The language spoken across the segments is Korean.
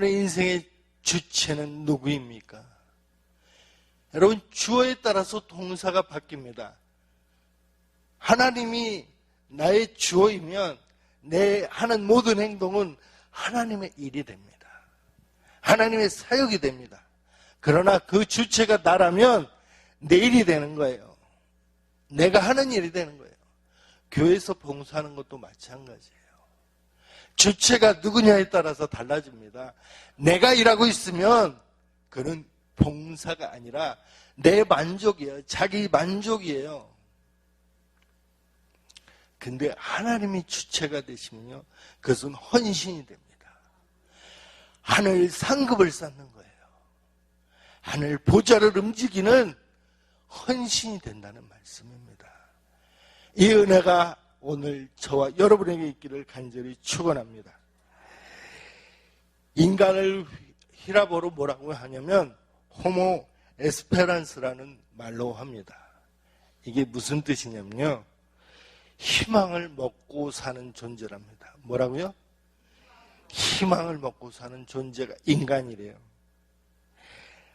여러분의 인생의 주체는 누구입니까? 여러분, 주어에 따라서 동사가 바뀝니다. 하나님이 나의 주어이면 내 하는 모든 행동은 하나님의 일이 됩니다. 하나님의 사역이 됩니다. 그러나 그 주체가 나라면 내 일이 되는 거예요. 내가 하는 일이 되는 거예요. 교회에서 봉사하는 것도 마찬가지예요. 주체가 누구냐에 따라서 달라집니다. 내가 일하고 있으면 그는 봉사가 아니라 내 만족이에요. 자기 만족이에요. 근데 하나님이 주체가 되시면요, 그것은 헌신이 됩니다. 하늘 상급을 쌓는 거예요. 하늘 보좌를 움직이는 헌신이 된다는 말씀입니다. 이 은혜가 오늘 저와 여러분에게 있기를 간절히 축원합니다. 인간을 히라보로 뭐라고 하냐면 호모 에스페란스라는 말로 합니다. 이게 무슨 뜻이냐면요, 희망을 먹고 사는 존재랍니다. 뭐라고요? 희망을 먹고 사는 존재가 인간이래요.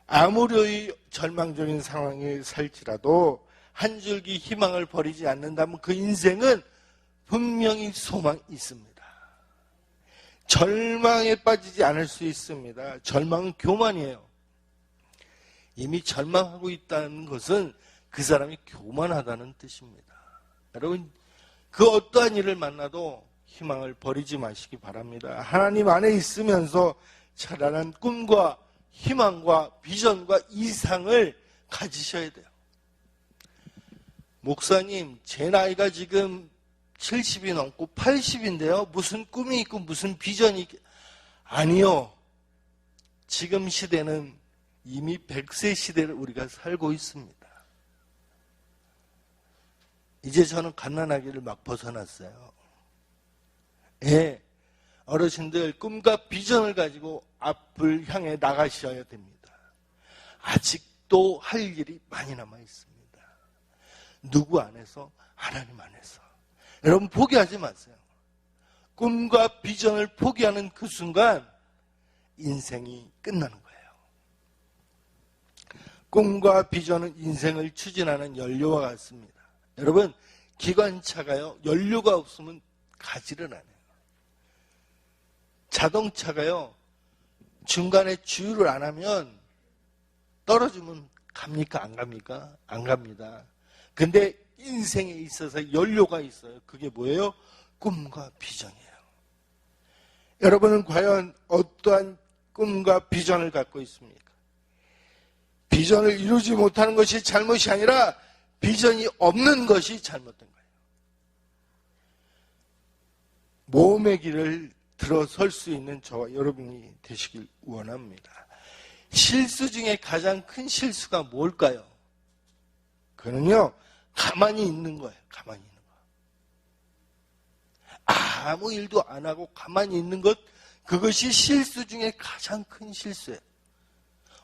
아무리 절망적인 상황에 살지라도 한 줄기 희망을 버리지 않는다면 그 인생은 분명히 소망이 있습니다. 절망에 빠지지 않을 수 있습니다. 절망은 교만이에요. 이미 절망하고 있다는 것은 그 사람이 교만하다는 뜻입니다. 여러분, 그 어떠한 일을 만나도 희망을 버리지 마시기 바랍니다. 하나님 안에 있으면서 찬란한 꿈과 희망과 비전과 이상을 가지셔야 돼요. 목사님, 제 나이가 지금 70이 넘고 80인데요. 무슨 꿈이 있고 무슨 비전이 있고. 아니요. 지금 시대는 이미 100세 시대를 우리가 살고 있습니다. 이제 저는 갓난아기를 막 벗어났어요. 예, 어르신들 꿈과 비전을 가지고 앞을 향해 나가셔야 됩니다. 아직도 할 일이 많이 남아 있습니다. 누구 안에서? 하나님 안에서. 여러분, 포기하지 마세요. 꿈과 비전을 포기하는 그 순간 인생이 끝나는 거예요. 꿈과 비전은 인생을 추진하는 연료와 같습니다. 여러분, 기관차가요, 연료가 없으면 가지를 않아요. 자동차가요, 중간에 주유를 안 하면 떨어지면 갑니까? 안 갑니까? 안 갑니다. 근데 인생에 있어서 연료가 있어요. 그게 뭐예요? 꿈과 비전이에요. 여러분은 과연 어떠한 꿈과 비전을 갖고 있습니까? 비전을 이루지 못하는 것이 잘못이 아니라 비전이 없는 것이 잘못된 거예요. 모험의 길을 들어설 수 있는 저와 여러분이 되시길 원합니다. 실수 중에 가장 큰 실수가 뭘까요? 그는요, 가만히 있는 거예요. 가만히 있는 거. 아무 일도 안 하고 가만히 있는 것, 그것이 실수 중에 가장 큰 실수예요.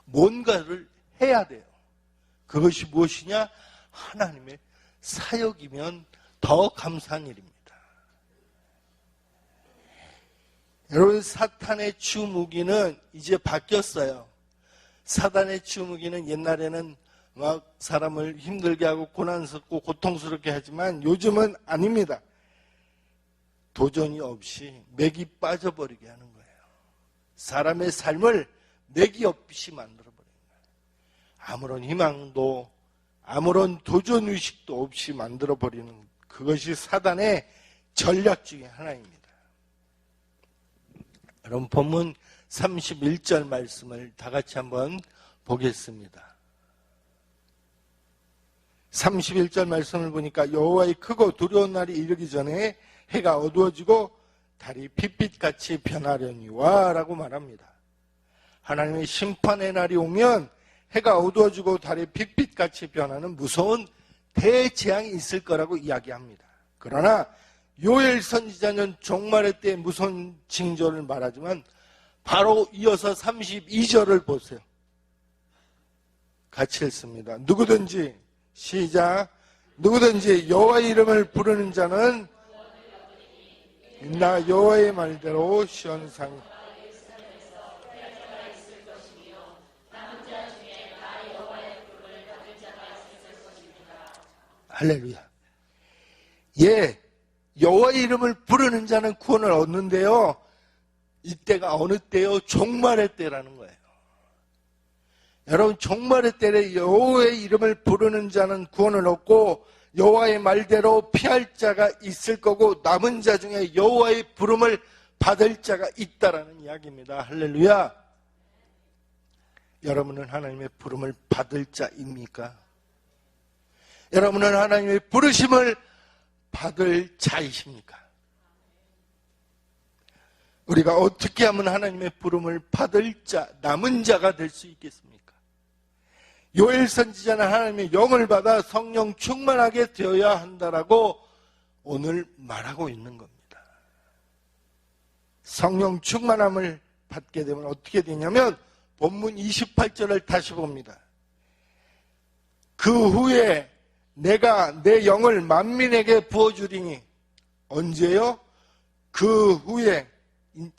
뭔가를 해야 돼요. 그것이 무엇이냐? 하나님의 사역이면 더 감사한 일입니다. 여러분, 사탄의 주무기는 이제 바뀌었어요. 사탄의 주무기는 옛날에는 막 사람을 힘들게 하고 고난스럽고 고통스럽게 하지만 요즘은 아닙니다. 도전이 없이 맥이 빠져버리게 하는 거예요. 사람의 삶을 맥이 없이 만들어버리는 거예요. 아무런 희망도 아무런 도전의식도 없이 만들어버리는, 그것이 사단의 전략 중에 하나입니다. 여러분, 본문 31절 말씀을 다 같이 한번 보겠습니다. 31절 말씀을 보니까 여호와의 크고 두려운 날이 이르기 전에 해가 어두워지고 달이 핏빛같이 변하려니와 라고 말합니다. 하나님의 심판의 날이 오면 해가 어두워지고 달이 핏빛같이 변하는 무서운 대재앙이 있을 거라고 이야기합니다. 그러나 요엘 선지자는 종말의 때의 무서운 징조를 말하지만 바로 이어서 32절을 보세요. 같이 읽습니다. 누구든지, 시작, 누구든지 여호와의 이름을 부르는 자는 나 여호와의 말대로 시온산 할렐루야. 예, 여호와의 이름을 부르는 자는 구원을 얻는데요. 이때가 어느 때요? 종말의 때라는 거예요. 여러분, 종말의 때에 여호와의 이름을 부르는 자는 구원을 얻고 여호와의 말대로 피할 자가 있을 거고 남은 자 중에 여호와의 부름을 받을 자가 있다라는 이야기입니다. 할렐루야. 여러분은 하나님의 부름을 받을 자입니까? 여러분은 하나님의 부르심을 받을 자이십니까? 우리가 어떻게 하면 하나님의 부름을 받을 자, 남은 자가 될 수 있겠습니까? 요엘 선지자는 하나님의 영을 받아 성령 충만하게 되어야 한다라고 오늘 말하고 있는 겁니다. 성령 충만함을 받게 되면 어떻게 되냐면 본문 28절을 다시 봅니다. 그 후에 내가 내 영을 만민에게 부어주리니 언제요? 그 후에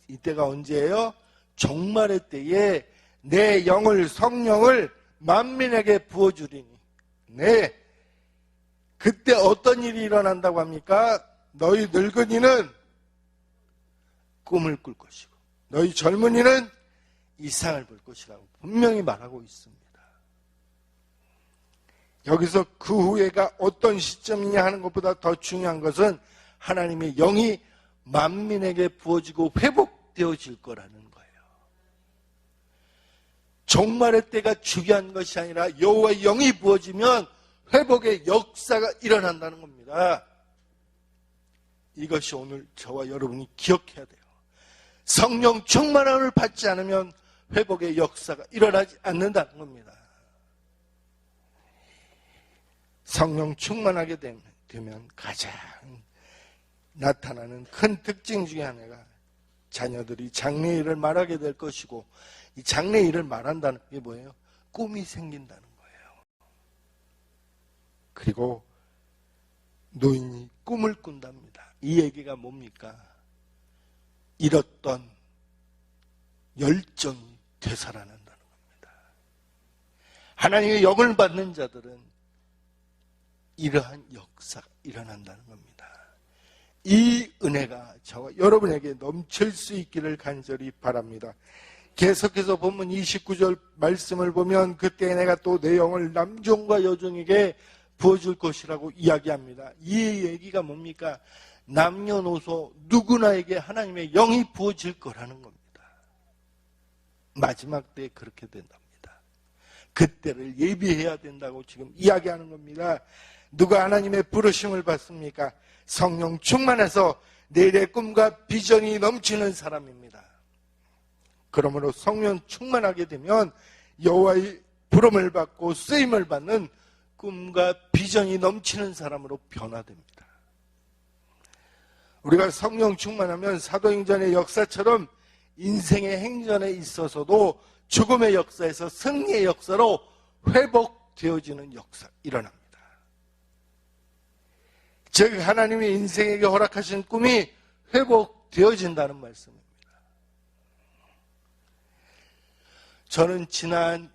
이때가 언제예요? 종말의 때에 내 영을 성령을 만민에게 부어주리니 네, 그때 어떤 일이 일어난다고 합니까? 너희 늙은이는 꿈을 꿀 것이고 너희 젊은이는 이상을 볼 것이라고 분명히 말하고 있습니다. 여기서 그 후에가 어떤 시점이냐 하는 것보다 더 중요한 것은 하나님의 영이 만민에게 부어지고 회복되어질 거라는 거예요. 종말의 때가 중요한 것이 아니라 여호와의 영이 부어지면 회복의 역사가 일어난다는 겁니다. 이것이 오늘 저와 여러분이 기억해야 돼요. 성령 충만함을 받지 않으면 회복의 역사가 일어나지 않는다는 겁니다. 성령 충만하게 되면 가장 나타나는 큰 특징 중에 하나가 자녀들이 장래일을 말하게 될 것이고 이 장래일을 말한다는 게 뭐예요? 꿈이 생긴다는 거예요. 그리고 노인이 꿈을 꾼답니다. 이 얘기가 뭡니까? 잃었던 열정이 되살아난다는 겁니다. 하나님의 영을 받는 자들은 이러한 역사가 일어난다는 겁니다. 이 은혜가 저와 여러분에게 넘칠 수 있기를 간절히 바랍니다. 계속해서 본문 29절 말씀을 보면 그때 내가 또 내 영을 남종과 여종에게 부어줄 것이라고 이야기합니다. 이 얘기가 뭡니까? 남녀노소 누구나에게 하나님의 영이 부어질 거라는 겁니다. 마지막 때에 그렇게 된답니다. 그때를 예비해야 된다고 지금 이야기하는 겁니다. 누가 하나님의 부르심을 받습니까? 성령 충만해서 내일의 꿈과 비전이 넘치는 사람입니다. 그러므로 성령 충만하게 되면 여호와의 부름을 받고 쓰임을 받는 꿈과 비전이 넘치는 사람으로 변화됩니다. 우리가 성령 충만하면 사도행전의 역사처럼 인생의 행전에 있어서도 죽음의 역사에서 승리의 역사로 회복되어지는 역사 일어납니다. 즉 하나님이 인생에게 허락하신 꿈이 회복되어진다는 말씀입니다. 저는 지난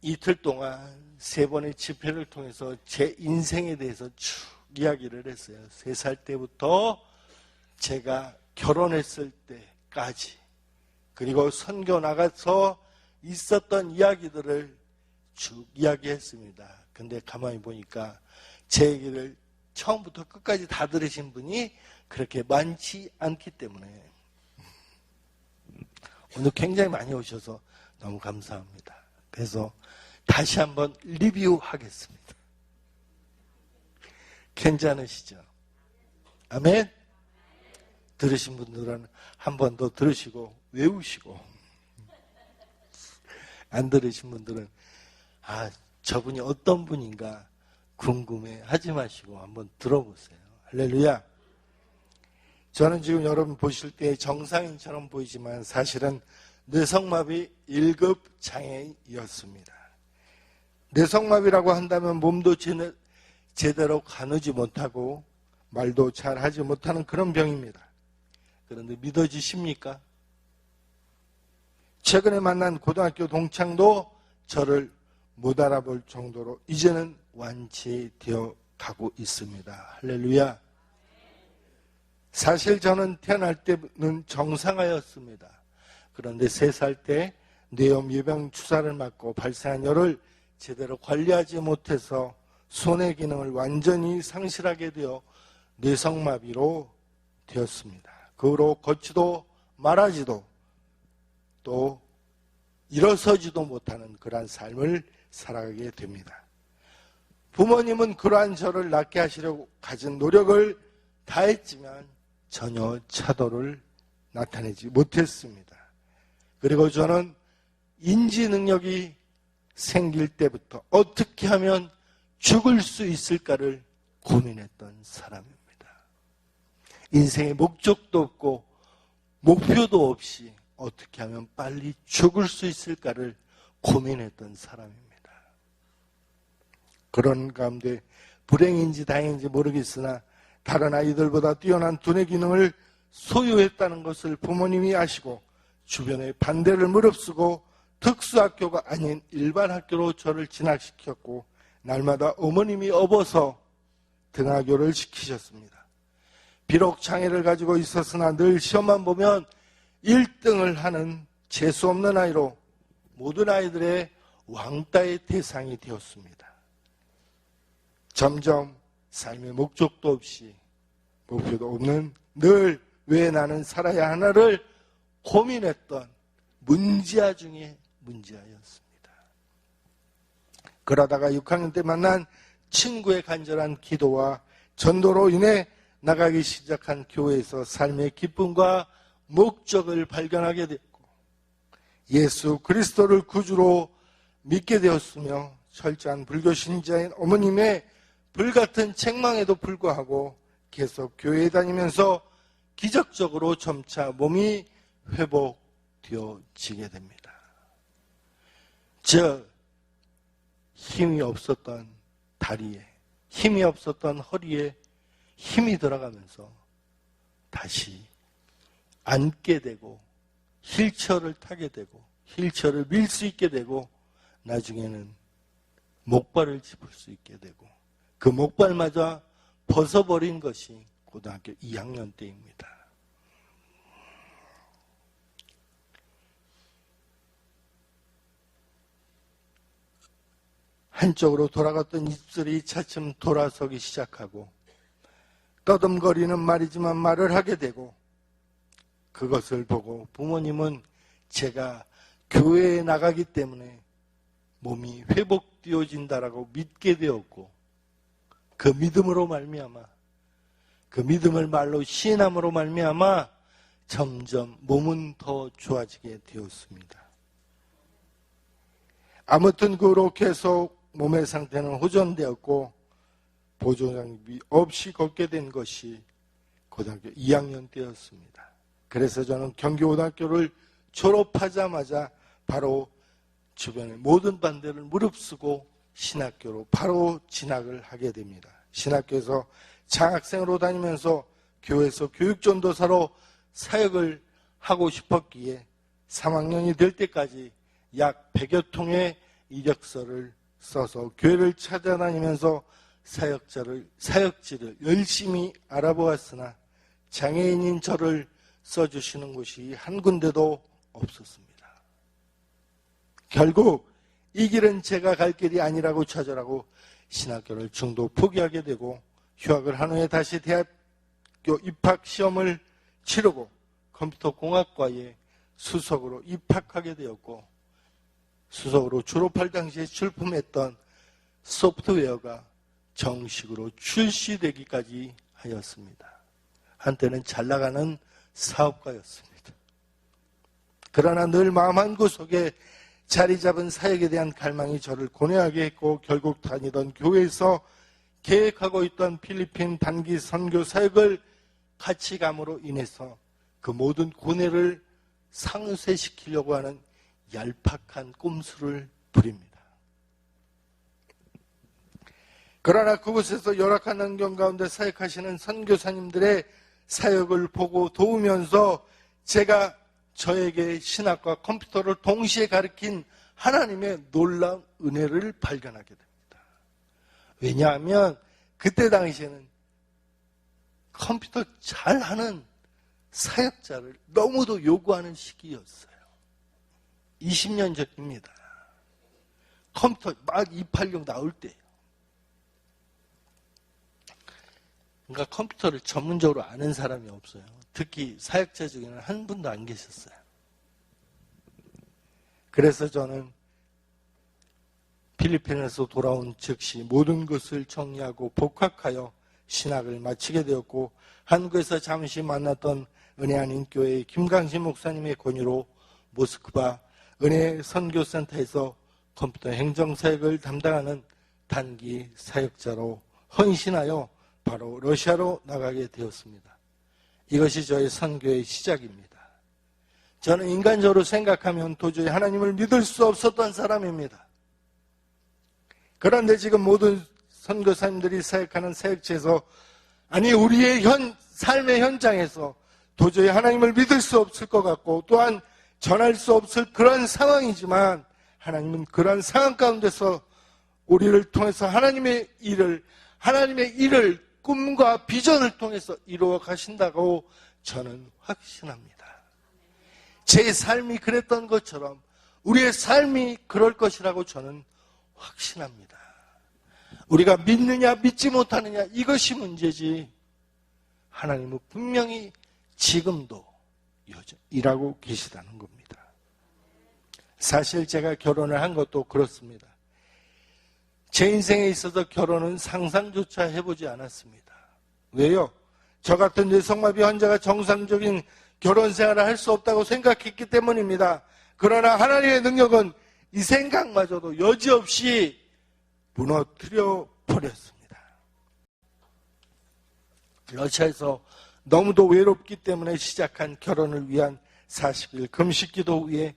이틀 동안 3번의 집회를 통해서 제 인생에 대해서 쭉 이야기를 했어요. 3살 때부터 제가 결혼했을 때까지 그리고 선교 나가서 있었던 이야기들을 쭉 이야기했습니다. 근데 가만히 보니까 제 얘기를 처음부터 끝까지 다 들으신 분이 그렇게 많지 않기 때문에 오늘 굉장히 많이 오셔서 너무 감사합니다. 그래서 다시 한번 리뷰하겠습니다. 괜찮으시죠? 아멘? 들으신 분들은 한 번 더 들으시고 외우시고 안 들으신 분들은 저분이 어떤 분인가 궁금해 하지 마시고 한번 들어보세요. 할렐루야. 저는 지금 여러분 보실 때 정상인처럼 보이지만 사실은 뇌성마비 1급 장애인이었습니다. 뇌성마비라고 한다면 몸도 제대로 가누지 못하고 말도 잘 하지 못하는 그런 병입니다. 그런데 믿어지십니까? 최근에 만난 고등학교 동창도 저를 못 알아볼 정도로 이제는 완치되어 가고 있습니다. 할렐루야. 사실 저는 태어날 때는 정상아였습니다. 그런데 3살 때 뇌염 예방 주사를 맞고 발생한 열을 제대로 관리하지 못해서 손의 기능을 완전히 상실하게 되어 뇌성마비로 되었습니다. 그 후로 걷지도 말하지도 또 일어서지도 못하는 그러한 삶을 살아가게 됩니다. 부모님은 그러한 저를 낫게 하시려고 가진 노력을 다했지만 전혀 차도를 나타내지 못했습니다. 그리고 저는 인지 능력이 생길 때부터 어떻게 하면 죽을 수 있을까를 고민했던 사람입니다. 인생의 목적도 없고 목표도 없이 어떻게 하면 빨리 죽을 수 있을까를 고민했던 사람입니다. 그런 가운데 불행인지 다행인지 모르겠으나 다른 아이들보다 뛰어난 두뇌 기능을 소유했다는 것을 부모님이 아시고 주변의 반대를 무릅쓰고 특수학교가 아닌 일반 학교로 저를 진학시켰고 날마다 어머님이 업어서 등하교를 시키셨습니다. 비록 장애를 가지고 있었으나 늘 시험만 보면 1등을 하는 재수없는 아이로 모든 아이들의 왕따의 대상이 되었습니다. 점점 삶의 목적도 없이 목표도 없는 늘 왜 나는 살아야 하나를 고민했던 문지아 중에 문지아였습니다. 그러다가 6학년 때 만난 친구의 간절한 기도와 전도로 인해 나가기 시작한 교회에서 삶의 기쁨과 목적을 발견하게 되었고 예수 그리스도를 구주로 믿게 되었으며 철저한 불교 신자인 어머님의 불같은 책망에도 불구하고 계속 교회에 다니면서 기적적으로 점차 몸이 회복되어지게 됩니다. 즉 힘이 없었던 다리에, 힘이 없었던 허리에 힘이 들어가면서 다시 앉게 되고 휠체어를 타게 되고 휠체어를 밀 수 있게 되고 나중에는 목발을 짚을 수 있게 되고 그 목발마저 벗어버린 것이 고등학교 2학년 때입니다. 한쪽으로 돌아갔던 입술이 차츰 돌아서기 시작하고 떠듬거리는 말이지만 말을 하게 되고 그것을 보고 부모님은 제가 교회에 나가기 때문에 몸이 회복되어진다라고 믿게 되었고 그 믿음으로 말미암아 그 믿음을 말로 시인함으로 말미암아 점점 몸은 더 좋아지게 되었습니다. 아무튼 그 후로 계속 몸의 상태는 호전되었고 보조장비 없이 걷게 된 것이 고등학교 2학년 때였습니다. 그래서 저는 경기고등학교를 졸업하자마자 바로 주변의 모든 반대를 무릅쓰고 신학교로 바로 진학을 하게 됩니다. 신학교에서 장학생으로 다니면서 교회에서 교육전도사로 사역을 하고 싶었기에 3학년이 될 때까지 약 100여 통의 이력서를 써서 교회를 찾아다니면서 사역지를 열심히 알아보았으나 장애인인 저를 써주시는 곳이 한 군데도 없었습니다. 결국 이 길은 제가 갈 길이 아니라고 좌절하고 신학교를 중도 포기하게 되고 휴학을 한 후에 다시 대학교 입학 시험을 치르고 컴퓨터공학과에 수석으로 입학하게 되었고 수석으로 졸업할 당시에 출품했던 소프트웨어가 정식으로 출시되기까지 하였습니다. 한때는 잘 나가는 사업가였습니다. 그러나 늘 마음 한구석에 자리 잡은 사역에 대한 갈망이 저를 고뇌하게 했고 결국 다니던 교회에서 계획하고 있던 필리핀 단기 선교 사역을 같이 감으로 인해서 그 모든 고뇌를 상쇄시키려고 하는 얄팍한 꼼수를 부립니다. 그러나 그곳에서 열악한 환경 가운데 사역하시는 선교사님들의 사역을 보고 도우면서 제가 저에게 신학과 컴퓨터를 동시에 가르친 하나님의 놀라운 은혜를 발견하게 됩니다. 왜냐하면 그때 당시에는 컴퓨터 잘하는 사역자를 너무도 요구하는 시기였어요. 20년 전입니다. 컴퓨터 막 286 나올 때예요. 그러니까 컴퓨터를 전문적으로 아는 사람이 없어요. 특히 사역자 중에는 한 분도 안 계셨어요. 그래서 저는 필리핀에서 돌아온 즉시 모든 것을 정리하고 복학하여 신학을 마치게 되었고, 한국에서 잠시 만났던 은혜한인교회의 김강신 목사님의 권유로 모스크바 은혜 선교센터에서 컴퓨터 행정사역을 담당하는 단기 사역자로 헌신하여 바로 러시아로 나가게 되었습니다. 이것이 저의 선교의 시작입니다. 저는 인간적으로 생각하면 도저히 하나님을 믿을 수 없었던 사람입니다. 그런데 지금 모든 선교사님들이 사역하는 사역지에서, 아니 우리의 삶의 현장에서 도저히 하나님을 믿을 수 없을 것 같고 또한 전할 수 없을 그런 상황이지만, 하나님은 그런 상황 가운데서 우리를 통해서 하나님의 일을 꿈과 비전을 통해서 이루어 가신다고 저는 확신합니다. 제 삶이 그랬던 것처럼 우리의 삶이 그럴 것이라고 저는 확신합니다. 우리가 믿느냐 믿지 못하느냐 이것이 문제지, 하나님은 분명히 지금도 여전히 일하고 계시다는 겁니다. 사실 제가 결혼을 한 것도 그렇습니다. 제 인생에 있어서 결혼은 상상조차 해보지 않았습니다. 왜요? 저 같은 뇌성마비 환자가 정상적인 결혼 생활을 할 수 없다고 생각했기 때문입니다. 그러나 하나님의 능력은 이 생각마저도 여지없이 무너뜨려 버렸습니다. 러시아에서 너무도 외롭기 때문에 시작한 결혼을 위한 40일 금식기도 후에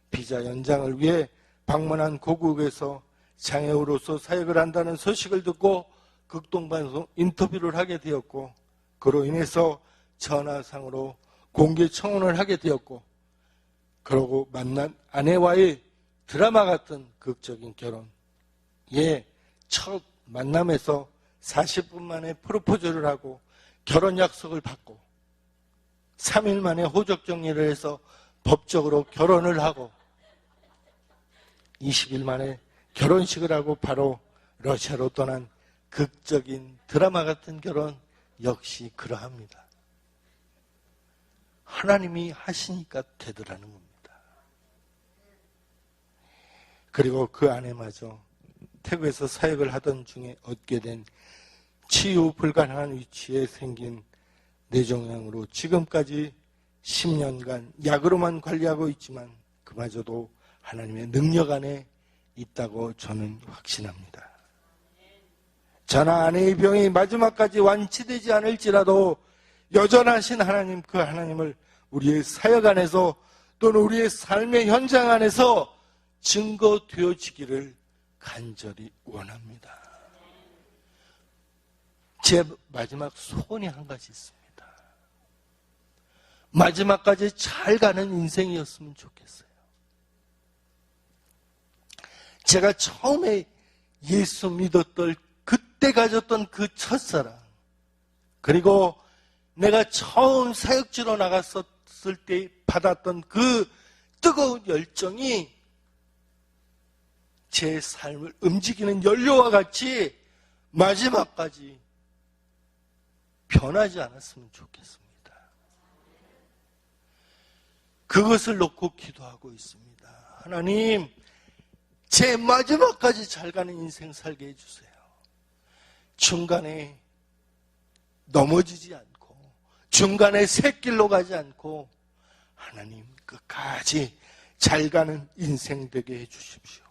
비자 연장을 위해 방문한 고국에서 장애우로서 사역을 한다는 소식을 듣고 극동방송 인터뷰를 하게 되었고, 그로 인해서 전화상으로 공개 청혼을 하게 되었고, 그러고 만난 아내와의 드라마 같은 극적인 결혼의 첫 만남에서 40분 만에 프로포즈를 하고 결혼 약속을 받고 3일 만에 호적 정리를 해서 법적으로 결혼을 하고 20일 만에 결혼식을 하고 바로 러시아로 떠난 극적인 드라마 같은 결혼 역시 그러합니다. 하나님이 하시니까 되더라는 겁니다. 그리고 그 아내마저 태국에서 사역을 하던 중에 얻게 된 치유 불가능한 위치에 생긴 뇌종양으로 지금까지 10년간 약으로만 관리하고 있지만 그마저도 하나님의 능력 안에 있다고 저는 확신합니다. 저나 아내의 병이 마지막까지 완치되지 않을지라도 여전하신 하나님, 그 하나님을 우리의 사역 안에서 또는 우리의 삶의 현장 안에서 증거되어지기를 간절히 원합니다. 제 마지막 소원이 한 가지 있습니다. 마지막까지 잘 가는 인생이었으면 좋겠어요. 제가 처음에 예수 믿었던 그때 가졌던 그 첫사랑, 그리고 내가 처음 사역지로 나갔었을 때 받았던 그 뜨거운 열정이 제 삶을 움직이는 연료와 같이 마지막까지 변하지 않았으면 좋겠습니다. 그것을 놓고 기도하고 있습니다. 하나님, 제 마지막까지 잘 가는 인생 살게 해주세요. 중간에 넘어지지 않고 중간에 샛길로 가지 않고 하나님 끝까지 잘 가는 인생 되게 해주십시오.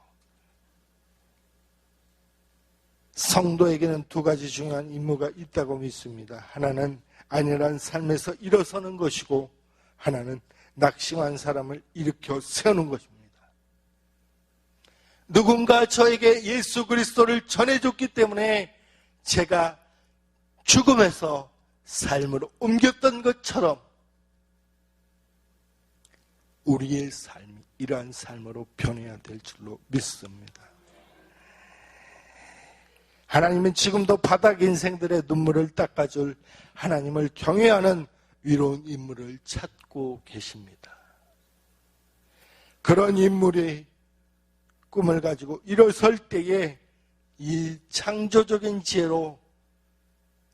성도에게는 두 가지 중요한 임무가 있다고 믿습니다. 하나는 안일한 삶에서 일어서는 것이고, 하나는 낙심한 사람을 일으켜 세우는 것입니다. 누군가 저에게 예수 그리스도를 전해줬기 때문에 제가 죽음에서 삶으로 옮겼던 것처럼 우리의 삶이 이러한 삶으로 변해야 될 줄로 믿습니다. 하나님은 지금도 바닥 인생들의 눈물을 닦아줄 하나님을 경외하는 위로운 인물을 찾고 계십니다. 그런 인물의 꿈을 가지고 일어설 때에 이 창조적인 지혜로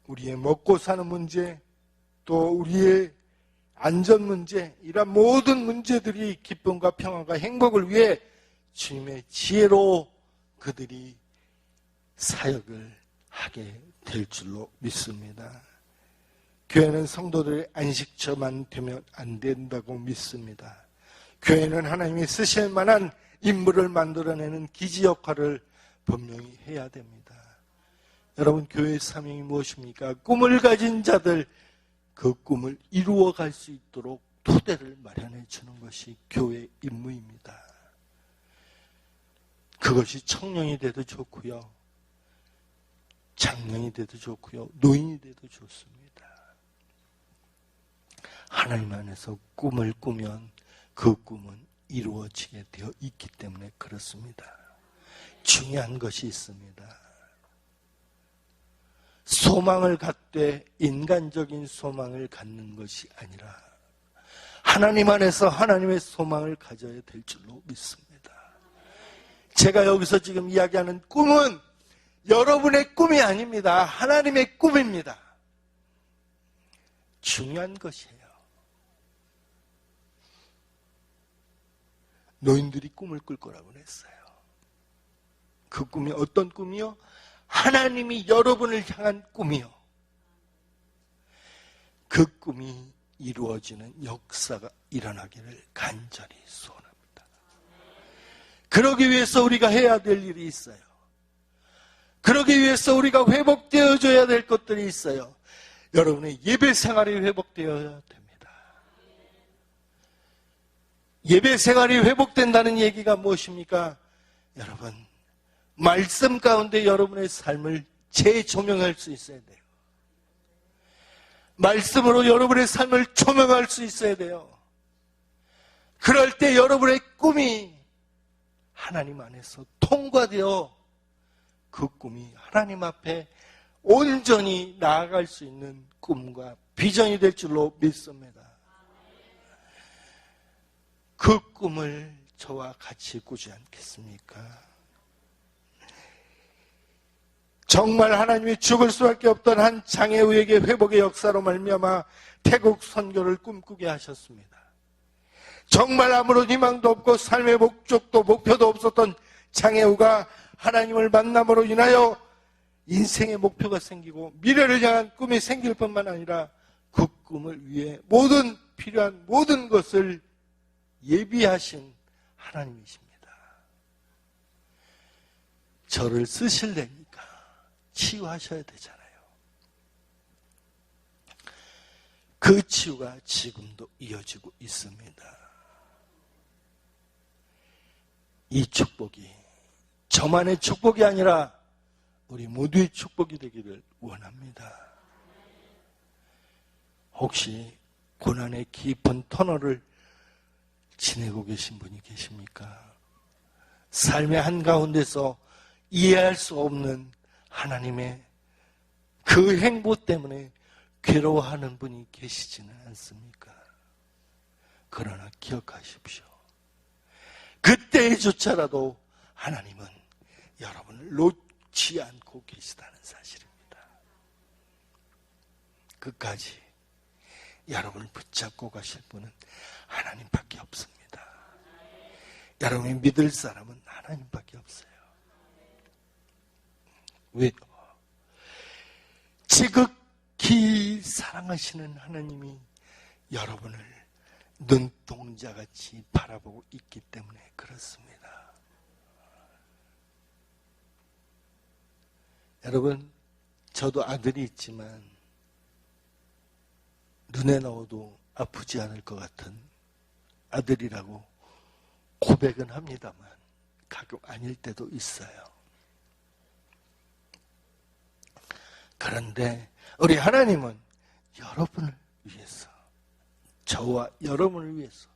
우리의 먹고 사는 문제, 또 우리의 안전 문제, 이런 모든 문제들이 기쁨과 평안과 행복을 위해 주님의 지혜로 그들이 사역을 하게 될 줄로 믿습니다. 교회는 성도들의 안식처만 되면 안 된다고 믿습니다. 교회는 하나님이 쓰실 만한 인물을 만들어내는 기지 역할을 분명히 해야 됩니다. 여러분, 교회의 사명이 무엇입니까? 꿈을 가진 자들, 그 꿈을 이루어갈 수 있도록 토대를 마련해 주는 것이 교회의 임무입니다. 그것이 청년이 돼도 좋고요, 장년이 돼도 좋고요, 노인이 돼도 좋습니다. 하나님 안에서 꿈을 꾸면 그 꿈은 이루어지게 되어 있기 때문에 그렇습니다. 중요한 것이 있습니다. 소망을 갖되 인간적인 소망을 갖는 것이 아니라 하나님 안에서 하나님의 소망을 가져야 될 줄로 믿습니다. 제가 여기서 지금 이야기하는 꿈은 여러분의 꿈이 아닙니다. 하나님의 꿈입니다. 중요한 것이에요. 노인들이 꿈을 꿀 거라고 했어요. 그 꿈이 어떤 꿈이요? 하나님이 여러분을 향한 꿈이요. 그 꿈이 이루어지는 역사가 일어나기를 간절히 소원합니다. 그러기 위해서 우리가 해야 될 일이 있어요. 그러기 위해서 우리가 회복되어줘야 될 것들이 있어요. 여러분의 예배 생활이 회복되어야 됩니다. 예배 생활이 회복된다는 얘기가 무엇입니까? 여러분, 말씀 가운데 여러분의 삶을 재조명할 수 있어야 돼요. 말씀으로 여러분의 삶을 조명할 수 있어야 돼요. 그럴 때 여러분의 꿈이 하나님 안에서 통과되어 그 꿈이 하나님 앞에 온전히 나아갈 수 있는 꿈과 비전이 될 줄로 믿습니다. 그 꿈을 저와 같이 꾸지 않겠습니까? 정말 하나님이 죽을 수밖에 없던 한 장애우에게 회복의 역사로 말미암아 태국 선교를 꿈꾸게 하셨습니다. 정말 아무런 희망도 없고 삶의 목적도 목표도 없었던 장애우가 하나님을 만남으로 인하여 인생의 목표가 생기고 미래를 향한 꿈이 생길 뿐만 아니라 그 꿈을 위해 모든 필요한 모든 것을 예비하신 하나님이십니다. 저를 쓰실래니까 치유하셔야 되잖아요. 그 치유가 지금도 이어지고 있습니다. 이 축복이 저만의 축복이 아니라 우리 모두의 축복이 되기를 원합니다. 혹시 고난의 깊은 터널을 지내고 계신 분이 계십니까? 삶의 한가운데서 이해할 수 없는 하나님의 그 행보 때문에 괴로워하는 분이 계시지는 않습니까? 그러나 기억하십시오. 그때조차라도 하나님은 여러분을 놓지 않고 계시다는 사실입니다. 끝까지 여러분을 붙잡고 가실 분은 하나님밖에 없습니다. 여러분이 믿을 사람은 하나님밖에 없어요. 왜요? 지극히 사랑하시는 하나님이 여러분을 눈동자같이 바라보고 있기 때문에 그렇습니다. 여러분, 저도 아들이 있지만 눈에 넣어도 아프지 않을 것 같은 아들이라고 고백은 합니다만 가끔 아닐 때도 있어요. 그런데 우리 하나님은 여러분을 위해서, 저와 여러분을 위해서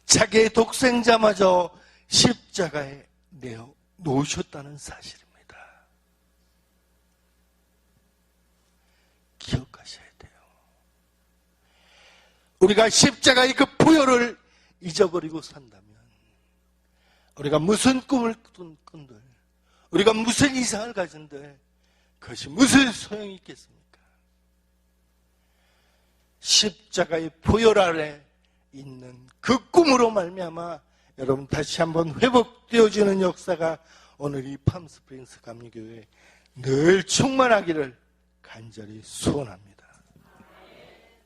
자기의 독생자마저 십자가에 내어 놓으셨다는 사실입니다. 우리가 십자가의 그 부여를 잊어버리고 산다면, 우리가 무슨 꿈을 꾼들, 우리가 무슨 이상을 가진들 그것이 무슨 소용이 있겠습니까? 십자가의 부여 아래 있는 그 꿈으로 말미암아 여러분 다시 한번 회복되어지는 역사가 오늘 이 팜스프링스 감리교회에 늘 충만하기를 간절히 소원합니다.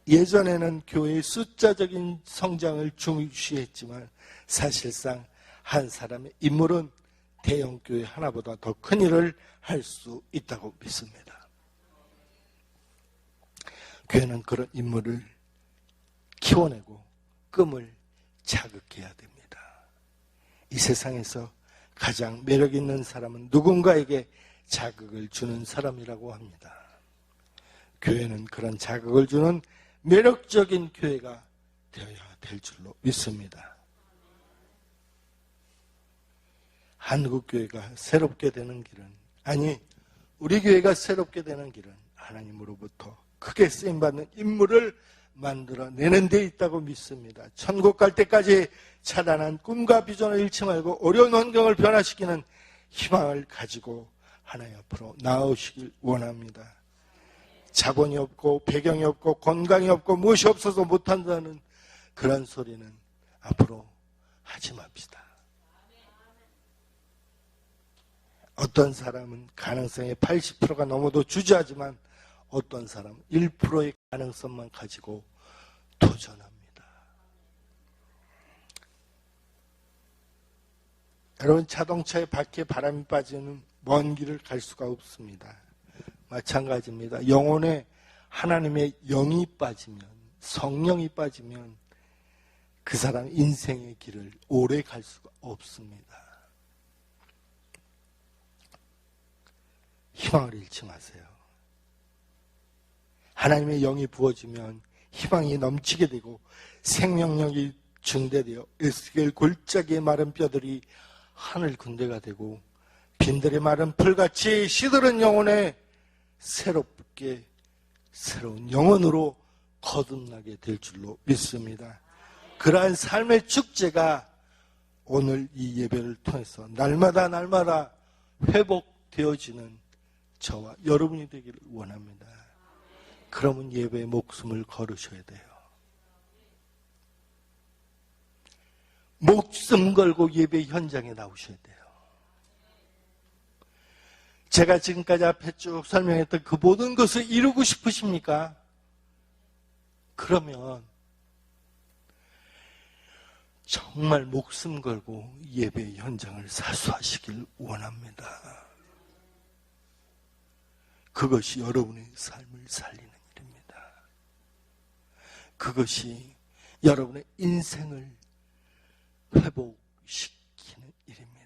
예전에는 교회의 숫자적인 성장을 중시했지만 사실상 한 사람의 인물은 대형교회 하나보다 더 큰 일을 할 수 있다고 믿습니다. 교회는 그런 인물을 키워내고 꿈을 자극해야 됩니다. 이 세상에서 가장 매력 있는 사람은 누군가에게 자극을 주는 사람이라고 합니다. 교회는 그런 자극을 주는 매력적인 교회가 되어야 될 줄로 믿습니다. 한국교회가 새롭게 되는 길은, 아니 우리 교회가 새롭게 되는 길은 하나님으로부터 크게 쓰임받는 인물을 만들어내는 데 있다고 믿습니다. 천국 갈 때까지 찬란한 꿈과 비전을 잃지 말고 어려운 환경을 변화시키는 희망을 가지고 하나님 앞으로 나아오시길 원합니다. 자본이 없고 배경이 없고 건강이 없고 무엇이 없어서 못한다는 그런 소리는 앞으로 하지 맙시다. 어떤 사람은 가능성의 80%가 넘어도 주저하지만 어떤 사람은 1%의 가능성만 가지고 도전합니다. 여러분, 자동차에 바퀴에 바람이 빠지면 먼 길을 갈 수가 없습니다. 마찬가지입니다. 영혼에 하나님의 영이 빠지면, 성령이 빠지면 그 사람 인생의 길을 오래 갈 수가 없습니다. 희망을 잃지 마세요. 하나님의 영이 부어지면 희망이 넘치게 되고 생명력이 증대되어 에스겔 골짜기의 마른 뼈들이 하늘 군대가 되고 빈들의 마른 풀같이 시들은 영혼에 새롭게 새로운 영혼으로 거듭나게 될 줄로 믿습니다. 그러한 삶의 축제가 오늘 이 예배를 통해서 날마다 회복되어지는 저와 여러분이 되기를 원합니다. 그러면 예배에 목숨을 걸으셔야 돼요. 목숨 걸고 예배 현장에 나오셔야 돼요. 제가 지금까지 앞에 쭉 설명했던 그 모든 것을 이루고 싶으십니까? 그러면 정말 목숨 걸고 예배 현장을 사수하시길 원합니다. 그것이 여러분의 삶을 살리는 일입니다. 그것이 여러분의 인생을 회복시키는 일입니다.